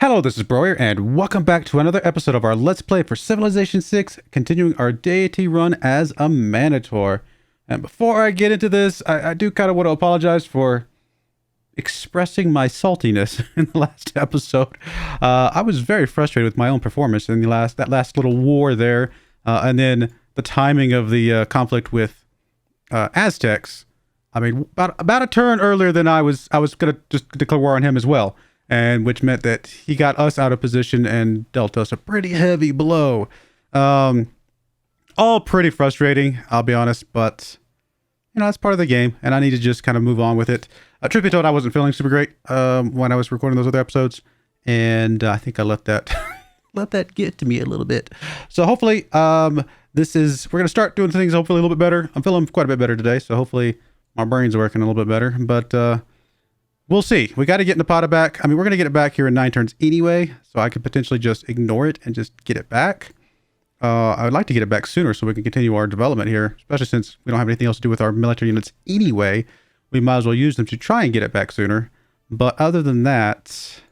Hello, this is Broyar, and welcome back to another episode of our Let's Play for Civilization 6, continuing our Deity run as Amanitore. And before I get into this, I do kind of want to apologize for expressing my saltiness in the last episode. I was very frustrated with my own performance in that last little war there, and then the timing of the conflict with Aztecs. I mean, about a turn earlier than I was going to just declare war on him as well. And which meant that he got us out of position and dealt us a pretty heavy blow. All pretty frustrating, I'll be honest, but you know, that's part of the game, and I need to just kind of move on with it. Truth be told, I wasn't feeling super great when I was recording those other episodes, and I think I let that let that get to me a little bit. So hopefully, we're gonna start doing things hopefully a little bit better. I'm feeling quite a bit better today, so hopefully my brain's working a little bit better, but we'll see. We got to get Napata back. I mean, we're going to get it back here in 9 turns anyway, so I could potentially just ignore it and just get it back. I would like to get it back sooner so we can continue our development here, especially since we don't have anything else to do with our military units anyway. We might as well use them to try and get it back sooner. But other than that,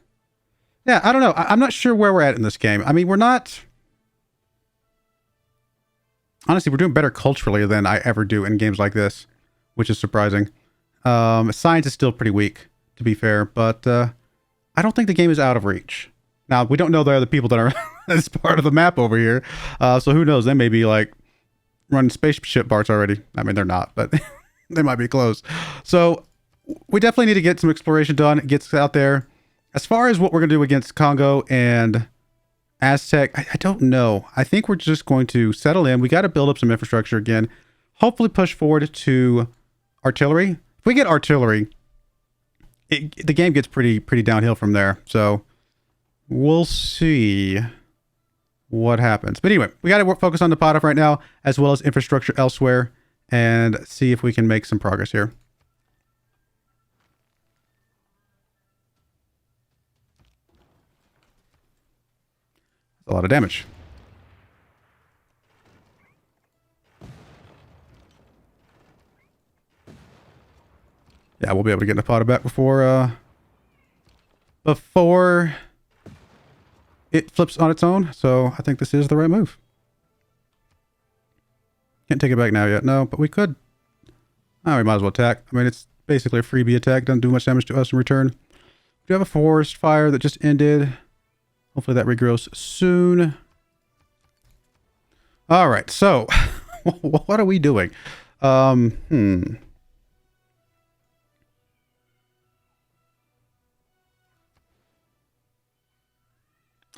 yeah, I don't know. I'm not sure where we're at in this game. I mean, we're not... Honestly, we're doing better culturally than I ever do in games like this, which is surprising. Science is still pretty weak, to be fair, but I don't think the game is out of reach. Now, we don't know the other people that are as part of the map over here, so who knows? They may be like running spaceship parts already. I mean, they're not, but they might be close. So we definitely need to get some exploration done, get out there. As far as what we're going to do against Congo and Aztec, I don't know. I think we're just going to settle in. We got to build up some infrastructure again. Hopefully push forward to artillery. If we get artillery, the game gets pretty downhill from there. So we'll see what happens. But anyway, we got to focus on the pot right now, as well as infrastructure elsewhere, and see if we can make some progress here. That's a lot of damage. Yeah, we'll be able to get Napata back before it flips on its own. So I think this is the right move. Can't take it back now yet. No, but we could. Oh, we might as well attack. I mean, it's basically a freebie attack. Doesn't do much damage to us in return. We do have a forest fire that just ended. Hopefully that regrows soon. All right, so what are we doing? I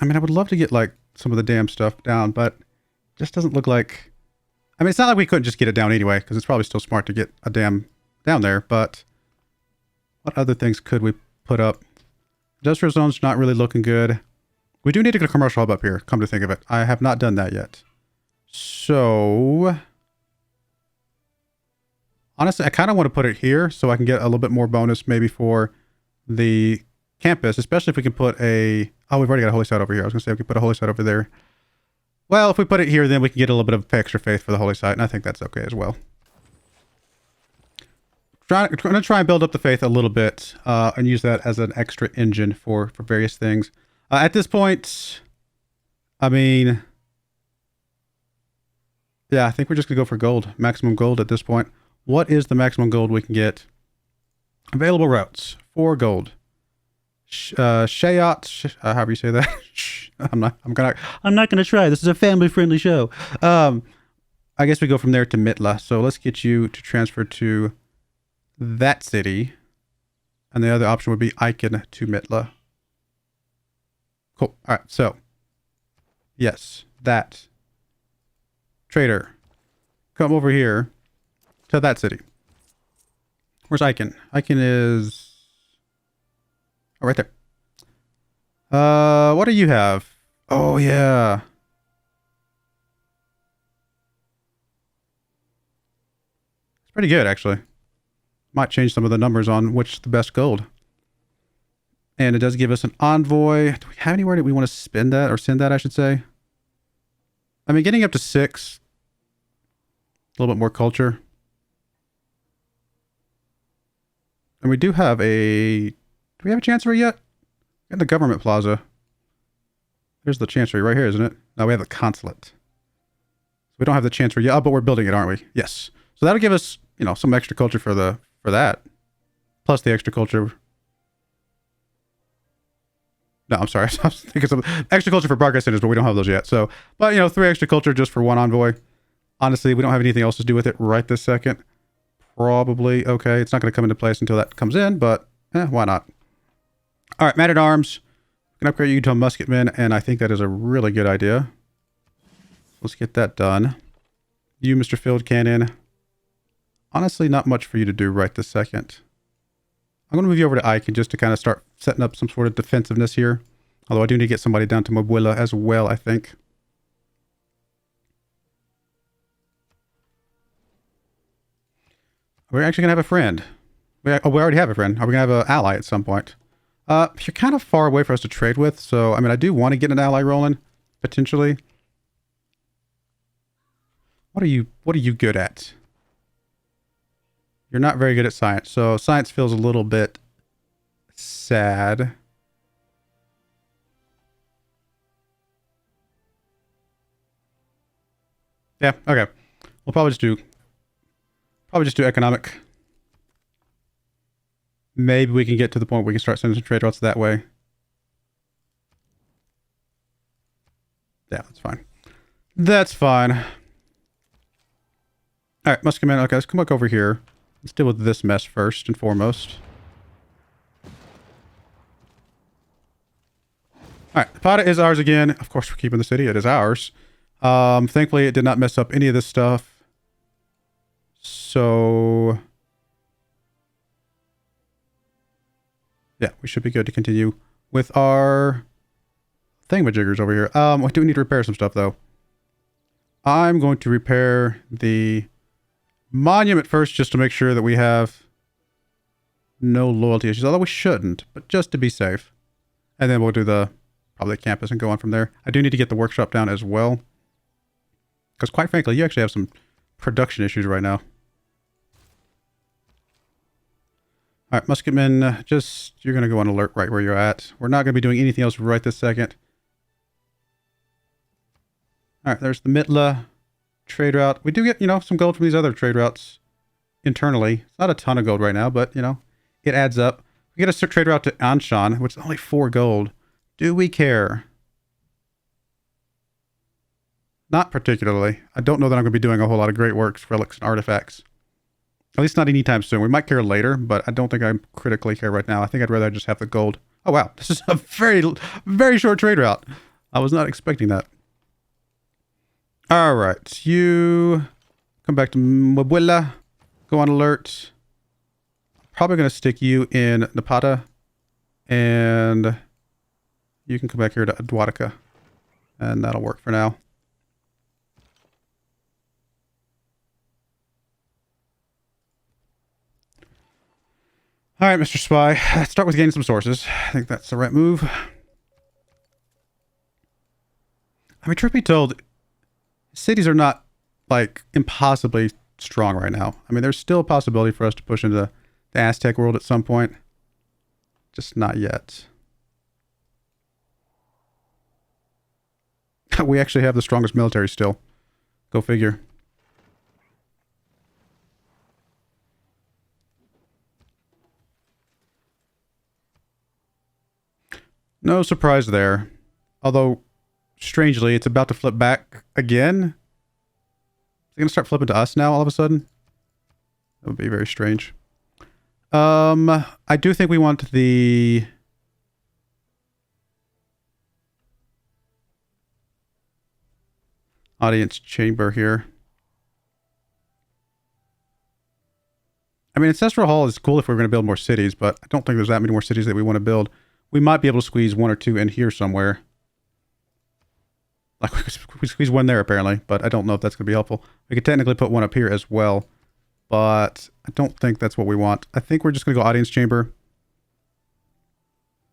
mean, I would love to get, like, some of the damn stuff down, but it just doesn't look like... I mean, it's not like we couldn't just get it down anyway, because it's probably still smart to get a dam down there, but what other things could we put up? Industrial zone's not really looking good. We do need to get a commercial hub up here, come to think of it. I have not done that yet. So... honestly, I kind of want to put it here, so I can get a little bit more bonus maybe for the campus, especially if we can put a... Oh, we've already got a holy site over here. I was going to say we could put a holy site over there. Well, if we put it here, then we can get a little bit of extra faith for the holy site, and I think that's okay as well. I'm going to try and build up the faith a little bit and use that as an extra engine for various things. At this point, I mean... yeah, I think we're just going to go for gold. Maximum gold at this point. What is the maximum gold we can get? Available routes. 4 gold. Shayot, however you say that. I'm not gonna try. This is a family-friendly show. I guess we go from there to Mitla. So let's get you to transfer to that city, and the other option would be Icon to Mitla. Cool. All right. So yes, that trader, come over here to that city. Where's Icon? Icon is... oh, right there. What do you have? Oh, yeah. It's pretty good, actually. Might change some of the numbers on which the best gold. And it does give us an envoy. Do we have anywhere that we want to spend that, or send that, I should say? I mean, getting up to 6. A little bit more culture. And we do have a... do we have a chancellor yet? In the government plaza. There's the chancery right here, isn't it? No, we have the consulate. So we don't have the chancery yet, but we're building it, aren't we? Yes. So that'll give us, you know, some extra culture for that. Plus the extra culture. No, I'm sorry. I was thinking some extra culture for progress centers, but we don't have those yet. So, but you know, 3 extra culture just for 1 envoy. Honestly, we don't have anything else to do with it right this second. Probably okay. It's not going to come into place until that comes in, but why not? All right, man-at-arms. We can upgrade you to a musketman, and I think that is a really good idea. Let's get that done. You, Mr. Field Cannon. Honestly, not much for you to do right this second. I'm going to move you over to Ike just to kind of start setting up some sort of defensiveness here. Although I do need to get somebody down to Mobuela as well, I think. We're actually going to have a friend. We already have a friend. Are we going to have an ally at some point? You're kind of far away for us to trade with. So, I mean, I do want to get an ally rolling, potentially. What are you good at? You're not very good at science. So science feels a little bit sad. Yeah, okay. We'll probably just do economic. Maybe we can get to the point where we can start sending some trade routes that way. Yeah, that's fine. That's fine. All right, musketman. Okay, let's come back over here. Let's deal with this mess first and foremost. All right, Pítati is ours again. Of course, we're keeping the city. It is ours. Thankfully, it did not mess up any of this stuff. So, yeah, we should be good to continue with our thingamajiggers over here. We do need to repair some stuff, though. I'm going to repair the monument first, just to make sure that we have no loyalty issues, although we shouldn't, but just to be safe. And then we'll do probably the campus and go on from there. I do need to get the workshop down as well, because quite frankly, you actually have some production issues right now. All right, musketmen, you're going to go on alert right where you're at. We're not going to be doing anything else right this second. All right, there's the Mitla trade route. We do get, you know, some gold from these other trade routes internally. It's not a ton of gold right now, but, you know, it adds up. We get a trade route to Anshan, which is only 4 gold. Do we care? Not particularly. I don't know that I'm going to be doing a whole lot of great works, relics, and artifacts. At least not anytime soon. We might care later, but I don't think I critically care right now. I think I'd rather just have the gold. Oh, wow. This is a very, very short trade route. I was not expecting that. All right. You come back to Mobuela. Go on alert. Probably going to stick you in Napata. And you can come back here to Adwatica. And that'll work for now. All right, Mr. Spy. Let's start with gaining some sources. I think that's the right move. I mean, truth be told, cities are not, like, impossibly strong right now. I mean, there's still a possibility for us to push into the Aztec world at some point. Just not yet. We actually have the strongest military still. Go figure. No surprise there. Although, strangely, it's about to flip back again. It's going to start flipping to us now all of a sudden. That would be very strange. I do think we want the audience chamber here. I mean, Ancestral Hall is cool if we're going to build more cities, but I don't think there's that many more cities that we want to build. We might be able to squeeze 1 or 2 in here somewhere. Like, we squeeze 1 there, apparently, but I don't know if that's going to be helpful. We could technically put 1 up here as well, but I don't think that's what we want. I think we're just going to go Audience Chamber.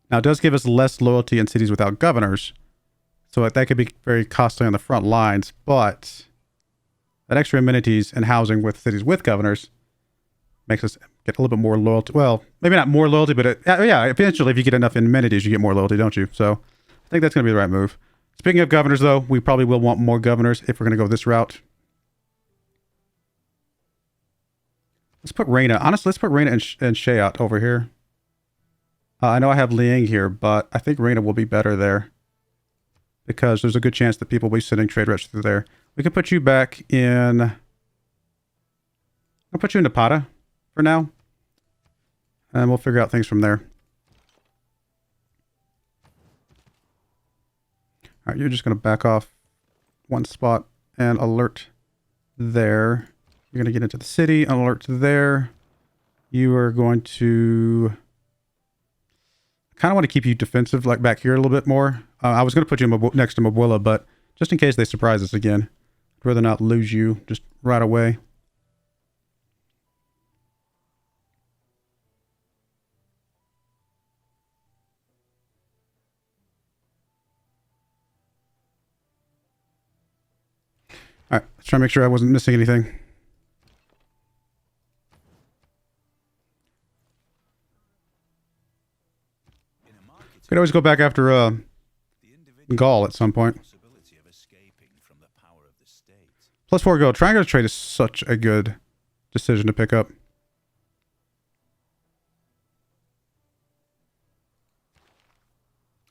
Now, it does give us less loyalty in cities without governors, so that could be very costly on the front lines, but that extra amenities and housing with cities with governors makes us get a little bit more loyalty. Well, maybe not more loyalty, but yeah, eventually if you get enough amenities, you get more loyalty, don't you? So I think that's going to be the right move. Speaking of governors, though, we probably will want more governors if we're going to go this route. Let's put Reina. Honestly, let's put Reina and Shayat over here. I know I have Liang here, but I think Reina will be better there. Because there's a good chance that people will be sending trade routes through there. We can put you back in... I'll put you in Napata for now. And we'll figure out things from there. Alright, you're just going to back off one spot and alert there. You're going to get into the city, alert there. You are going to... I kind of want to keep you defensive, like back here a little bit more. I was going to put you next to Mabulla, but just in case they surprise us again, I'd rather not lose you just right away. All right, let's try to make sure I wasn't missing anything. We could always go back after Gaul at some point. +4 gold. Triangular trade is such a good decision to pick up.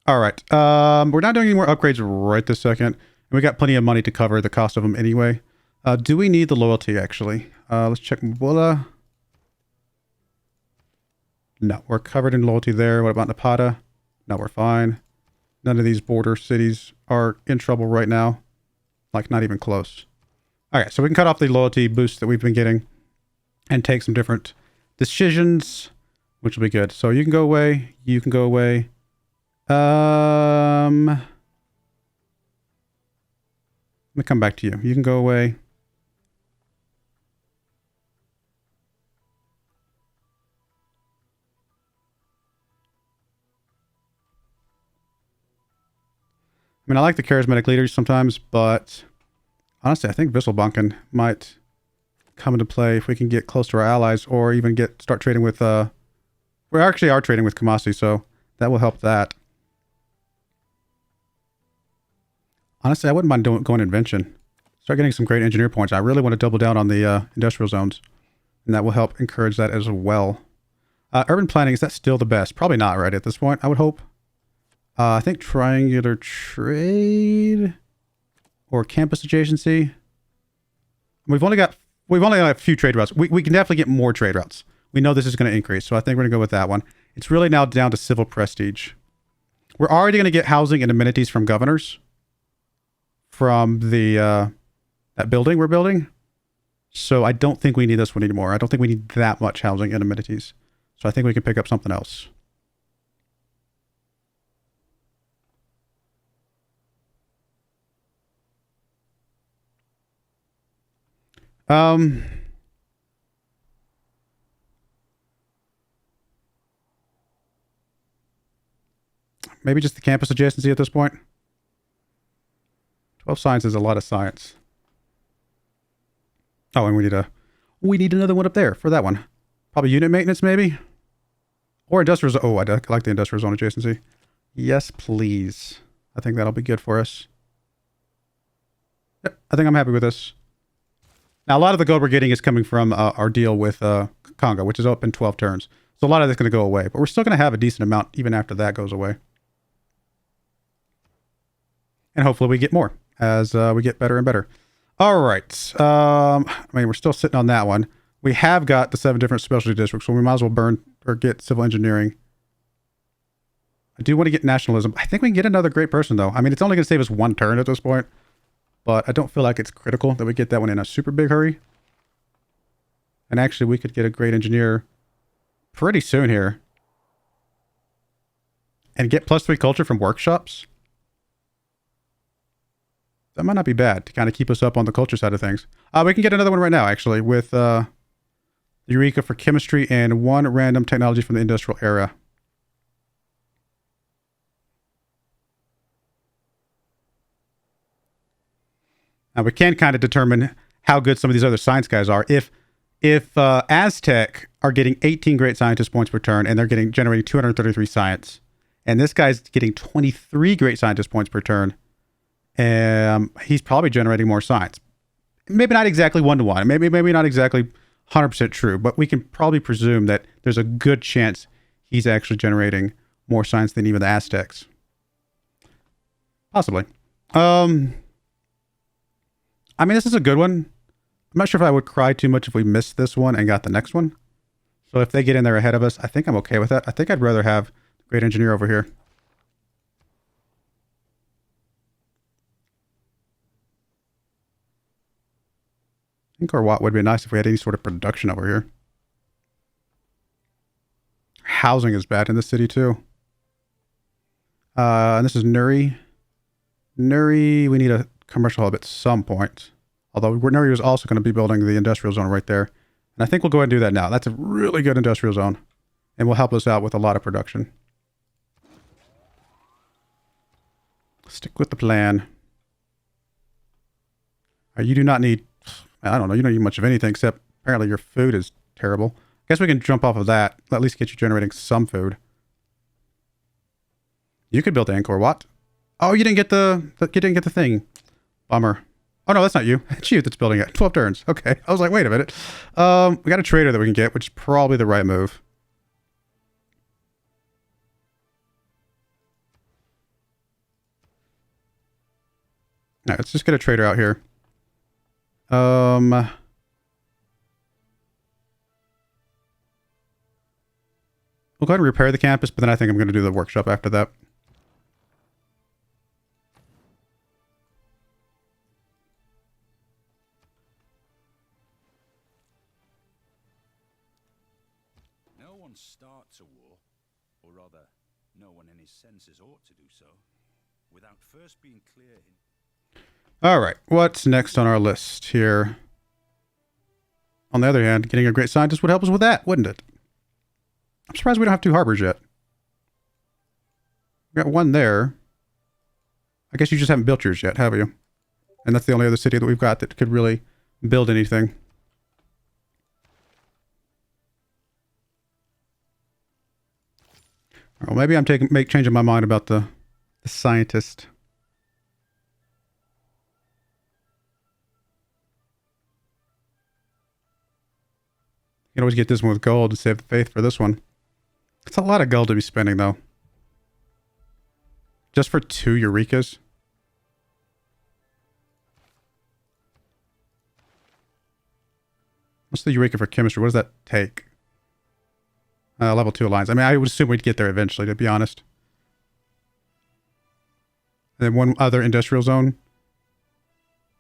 All right. We're not doing any more upgrades right this second. We got plenty of money to cover the cost of them anyway. Do we need the loyalty, actually? Let's check Mabulla. No, we're covered in loyalty there. What about Napata? No, we're fine. None of these border cities are in trouble right now. Like, not even close. Okay, so we can cut off the loyalty boost that we've been getting and take some different decisions, which will be good. So you can go away. You can go away. Let me come back to you. You can go away. I mean, I like the charismatic leaders sometimes, but honestly, I think Visselbanken might come into play if we can get close to our allies or even start trading with... we actually are trading with Kamasi, so that will help that. Honestly, I wouldn't mind going invention. Start getting some great engineer points. I really want to double down on the industrial zones, and that will help encourage that as well. Urban planning, is that still the best? Probably not, right, at this point, I would hope. I think triangular trade or campus adjacency. We've only got a few trade routes. We can definitely get more trade routes. We know this is going to increase, so I think we're going to go with that one. It's really now down to civil prestige. We're already going to get housing and amenities from governors from the that building we're building. So I don't think we need this one anymore. I don't think we need that much housing and amenities. So I think we can pick up something else. Maybe just the campus adjacency at this point. 12 science is a lot of science. Oh, and we need another one up there for that one. Probably unit maintenance, maybe? Or industrial zone. Oh, I like the industrial zone adjacency. Yes, please. I think that'll be good for us. Yep, I think I'm happy with this. Now, a lot of the gold we're getting is coming from our deal with Congo, which is up in 12 turns. So a lot of that's going to go away. But we're still going to have a decent amount even after that goes away. And hopefully we get more as we get better and better. All right. I mean, we're still sitting on that one. We have got the 7 different specialty districts, so we might as well burn or get civil engineering. I do want to get nationalism. I think we can get another great person, though. I mean, it's only going to save us 1 turn at this point. But I don't feel like it's critical that we get that one in a super big hurry. And actually, we could get a great engineer pretty soon here. And get +3 culture from workshops. That might not be bad to kind of keep us up on the culture side of things. We can get another one right now, actually, with Eureka for chemistry and 1 random technology from the industrial era. Now, we can kind of determine how good some of these other science guys are. If Aztec are getting 18 great scientist points per turn, and they're generating 233 science, and this guy's getting 23 great scientist points per turn, He's probably generating more science. Maybe not exactly 1-to-1. Maybe not exactly 100% true, but we can probably presume that there's a good chance he's actually generating more science than even the Aztecs. Possibly. I mean, this is a good one. I'm not sure if I would cry too much if we missed this one and got the next one. So if they get in there ahead of us, I think I'm okay with that. I think I'd rather have the Great Engineer over here. I think Watt would be nice if we had any sort of production over here. Housing is bad in the city too. And this is Nuri. Nuri, we need a commercial hub at some point. Although Nuri was also going to be building the industrial zone right there. And I think we'll go ahead and do that now. That's a really good industrial zone. And will help us out with a lot of production. Stick with the plan. You do not need... I don't know. You don't need much of anything except apparently your food is terrible. I guess we can jump off of that. At least get you generating some food. You could build Angkor Wat. Oh, you didn't get the thing. Bummer. Oh no, that's not you. It's you that's building it. 12 turns. Okay. I was like, wait a minute. We got a trader that we can get, which is probably the right move. All right, let's just get a trader out here. We'll go ahead and repair the campus, but then I think I'm going to do the workshop after that. No one starts a war, or rather, no one in his senses ought to do so, without first being clear. All right, what's next on our list here? On the other hand, getting a great scientist would help us with that, wouldn't it? I'm surprised we don't have 2 harbors yet. We got 1 there. I guess you just haven't built yours yet, have you? And that's the only other city that we've got that could really build anything. Well, maybe I'm changing my mind about the scientist. You can always get this one with gold to save the faith for this one. It's a lot of gold to be spending, though. Just for 2 Eurekas? What's the Eureka for chemistry? What does that take? Level 2 alliance. I mean, I would assume we'd get there eventually, to be honest. And then 1 other industrial zone.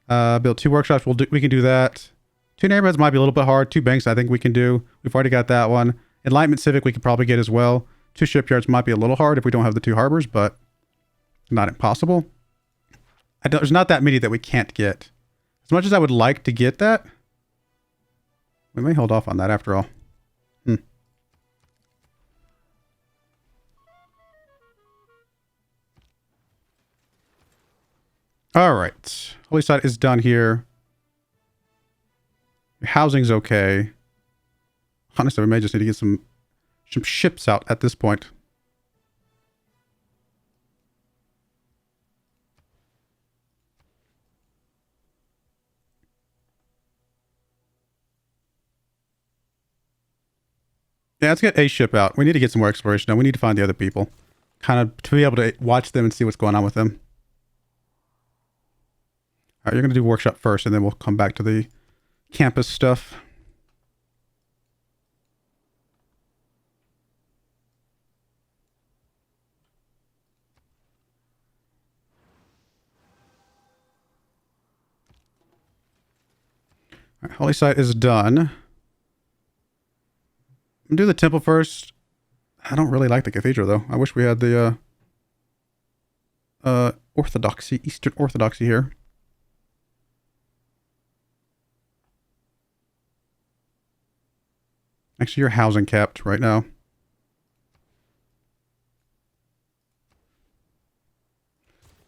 Build 2 workshops. We can do that. 2 neighborhoods might be a little bit hard. 2 banks I think we can do. We've already got that one. Enlightenment Civic we could probably get as well. 2 shipyards might be a little hard if we don't have the 2 harbors, but not impossible. There's not that many that we can't get. As much as I would like to get that, we may hold off on that after all. All right. Holy site is done here. Your housing's okay. Honestly, we may just need to get some ships out at this point. Yeah, let's get a ship out. We need to get some more exploration done. We need to find the other people. Kind of to be able to watch them and see what's going on with them. All right, you're going to do workshop first, and then we'll come back to the campus stuff. All right, Holy Site is done. I'm gonna do the temple first. I don't really like the cathedral, though. I wish we had the Orthodoxy, Eastern Orthodoxy here. Actually, you're housing capped right now.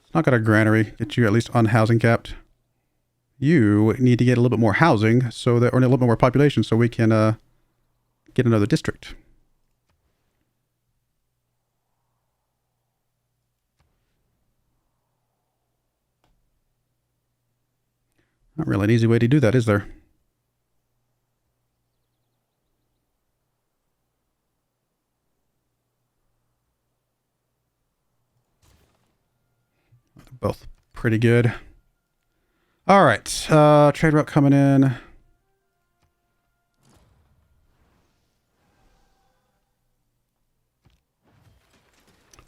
It's not got a granary. Get you at least unhousing capped. You need to get a little bit more housing, so that, or a little bit more population, so we can get another district. Not really an easy way to do that, is there? Both pretty good. All right, trade route coming in.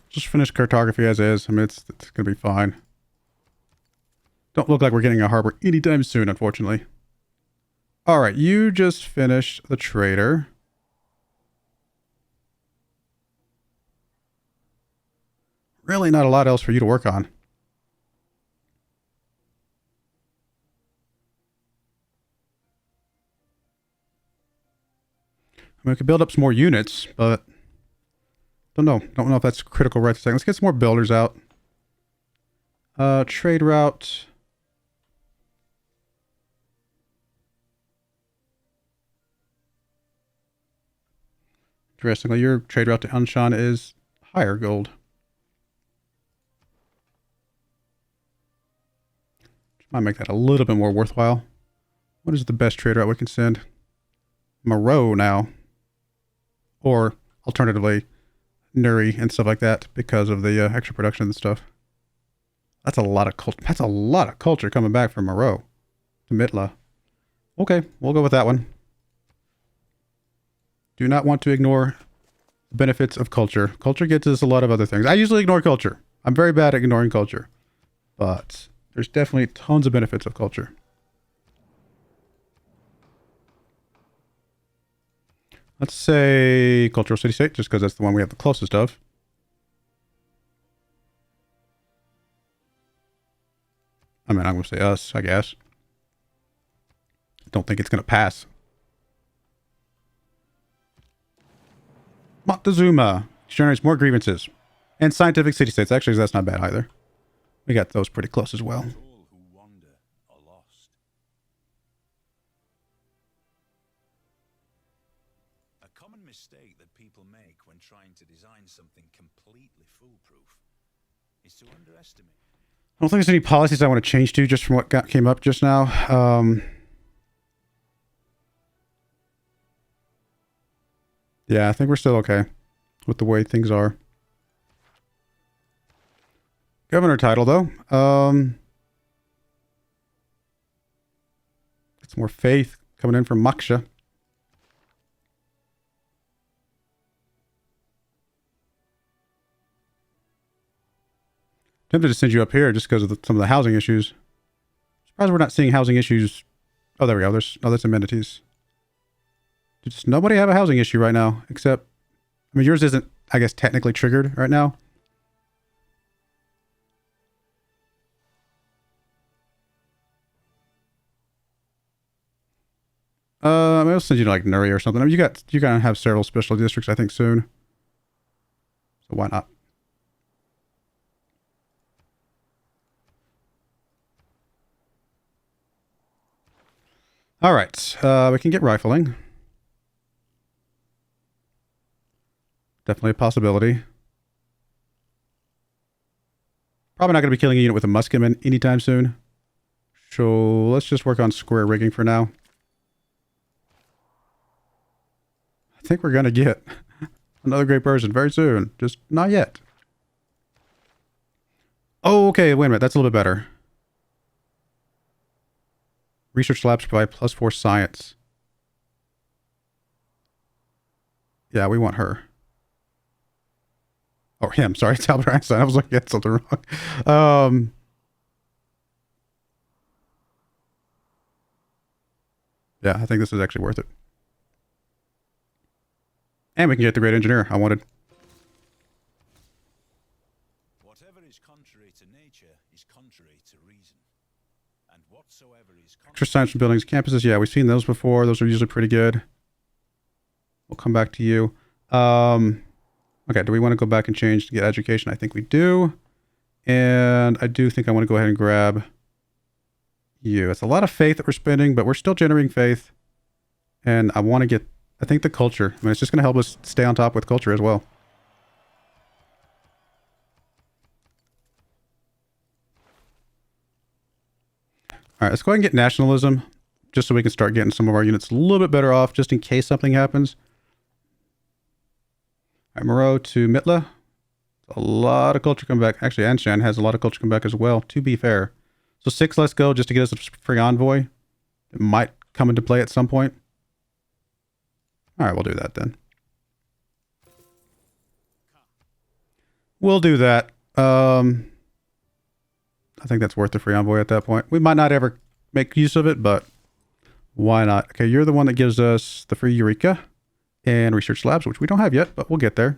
Just finish cartography as is. I mean, it's gonna be fine. Don't look like we're getting a harbor anytime soon, unfortunately. All right, you just finished the trader. Really not a lot else for you to work on. I mean, we could build up some more units, but don't know. Don't know if that's critical right this second. Let's get some more builders out. Trade route. Interestingly, your trade route to Anshan is higher gold. Might make that a little bit more worthwhile. What is the best trade route we can send? Moreau now. Or, alternatively, Nuri and stuff like that because of the extra production and stuff. That's a lot of culture coming back from Moreau to Mitla. Okay, we'll go with that one. Do not want to ignore the benefits of culture. Culture gets us a lot of other things. I usually ignore culture. I'm very bad at ignoring culture. But there's definitely tons of benefits of culture. Let's say cultural city-state, just because that's the one we have the closest of. I mean, I'm going to say us, I guess. Don't think it's going to pass. Montezuma generates more grievances. And scientific city-states. Actually, that's not bad either. We got those pretty close as well. All who wander are lost. A common mistake that people make when trying to design something completely foolproof is to underestimate. I don't think there's any policies I want to change to just from what came up just now. Yeah, I think we're still okay with the way things are. Governor title, though. It's more faith coming in from Maksha. Tempted to send you up here just because of some of the housing issues. Surprised we're not seeing housing issues. Oh, there we go. That's amenities. Does nobody have a housing issue right now? Except, I mean, yours isn't, I guess, technically triggered right now. I'll send you to like Nuri or something. I mean, you're gonna have several special districts, I think, soon. So why not? All right, we can get rifling. Definitely a possibility. Probably not going to be killing a unit with a musketman anytime soon. So let's just work on square rigging for now. I think we're going to get another great person very soon. Just not yet. Oh, okay. Wait a minute. That's a little bit better. Research labs provide +4 science. Yeah, we want her. Or him. Sorry, it's Albert Einstein. I was looking at something wrong. Yeah, I think this is actually worth it. And we can get the great engineer I wanted. Whatever is contrary to nature is contrary to reason. And whatsoever is Extra science from buildings, campuses. Yeah, we've seen those before. Those are usually pretty good. We'll come back to you. Okay, do we want to go back and change to get education? I think we do. And I do think I want to go ahead and grab you. It's a lot of faith that we're spending, but we're still generating faith. And I want to get, I think the culture. I mean, it's just going to help us stay on top with culture as well. All right, let's go ahead and get nationalism, just so we can start getting some of our units a little bit better off, just in case something happens. All right, Moreau to Mitla. A lot of culture come back. Actually, Anshan has a lot of culture come back as well, to be fair. So 6 let's go, just to get us a free envoy. It might come into play at some point. All right, we'll do that then. We'll do that. I think that's worth the free envoy at that point. We might not ever make use of it, but why not? Okay, you're the one that gives us the free Eureka and research labs, which we don't have yet, but we'll get there.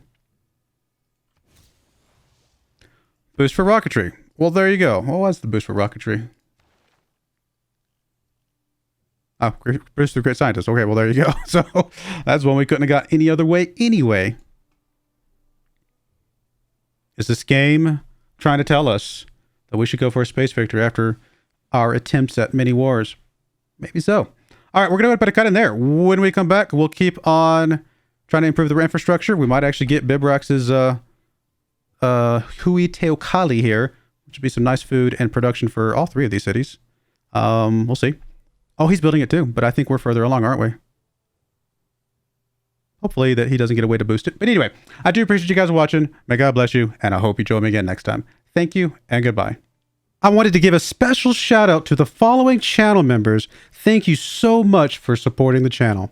Boost for rocketry. Well, there you go. What was the boost for rocketry? Oh, boost for great scientist. Okay, well, there you go. So that's one we couldn't have got any other way anyway. Is this game trying to tell us that we should go for a space victory after our attempts at many wars? Maybe so. All right, we're going to put a cut in there. When we come back, we'll keep on trying to improve the infrastructure. We might actually get Bibrax's Hui Teokali here, which would be some nice food and production for all 3 of these cities. We'll see. Oh, he's building it too, but I think we're further along, aren't we? Hopefully that he doesn't get a way to boost it. But anyway, I do appreciate you guys watching. May God bless you, and I hope you join me again next time. Thank you, and goodbye. I wanted to give a special shout out to the following channel members. Thank you so much for supporting the channel.